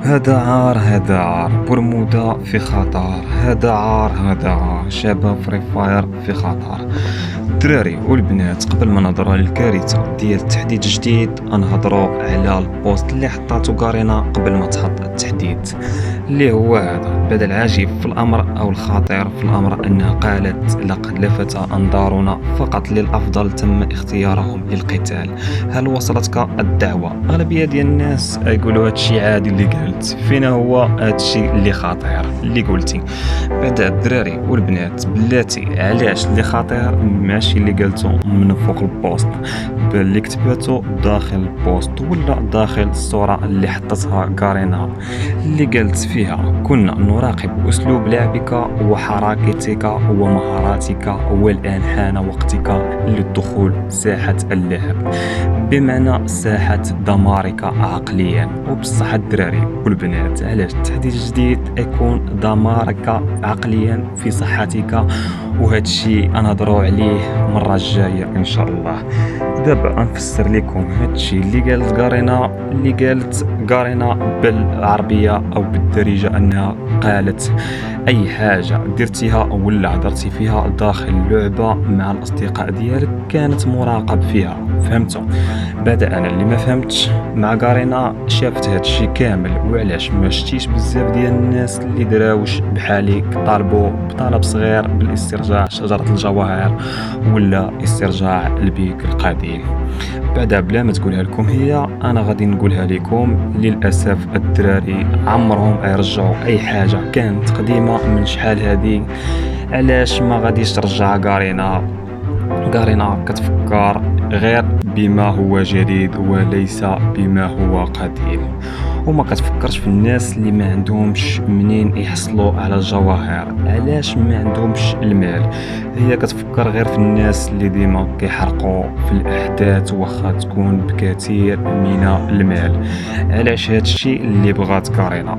هذا عار هذا عار، برمودا في خطر. هذا عار هذا عار، شباب فري فاير في خطر. الدراري والبنات، قبل ما نهضروا على الكارثه ديال التحديث الجديد نهضروا على البوست اللي حطاتو كارينا قبل ما تحط التحديث، اللي هو هذا. بدا العجيب في الامر او الخطير في الامر انها قالت: لقد لفت انظارنا فقط للافضل تم اختيارهم للقتال. هل وصلتك الدعوه؟ اغلبيه ديال الناس يقولوا هادشي عادي اللي قلت، فينا هو هادشي اللي خطير اللي قلتي. بعدا الدراري والبنات، بلاتي علاش اللي خطير ماشي اللي قلتو من فوق البوست، بل اللي كتباتو داخل البوست ولا داخل الصورة اللي حطتها كارينا، اللي قالت فيها: كنا نراقب أسلوب لعبك وحركتك ومهاراتك، والآن حان وقتك للدخول ساحة اللعب، بمعنى ساحة دمارك عقليا. وبصح الدراري والبنات، علاش التحديث الجديد يكون دمارك عقليا في صحتك؟ وهذا الشيء نهضروا عليه المره الجايه ان شاء الله. دابا نفسر لكم هذا الشيء اللي قالت قارينا بالعربيه او بالدارجه، انها قالت اي حاجه درتيها ولا هضرتي فيها داخل اللعبه مع الاصدقاء ديالك كانت مراقب فيها. فهمتوا؟ بعد انا اللي ما فهمتش مع قارينا شافت هذا الشيء كامل، وعلاش ما شتيش بزاف ديال الناس اللي دراوش بحالي طالبوا بطلب صغير بالاسترجاع شجره الجواهر ولا استرجاع البيك القديم. بعدا بلا ما تقولها لكم هي، انا غادي نقولها لكم. للاسف الدراري عمرهم يرجعوا اي حاجه كانت قديمه من شحال هذه. علاش ما غاديش ترجع قارينا كتفكر غير بما هو جديد وليس بما هو قديم، وما كتفكرش في الناس اللي ما عندهمش منين يحصلوا على الجواهر. علاش ما عندهمش المال؟ هي كتفكر غير في الناس اللي ديما كيحرقوا في الاحداث واخا تكون بكثير من المال. علاش هادشي اللي بغات كارينا.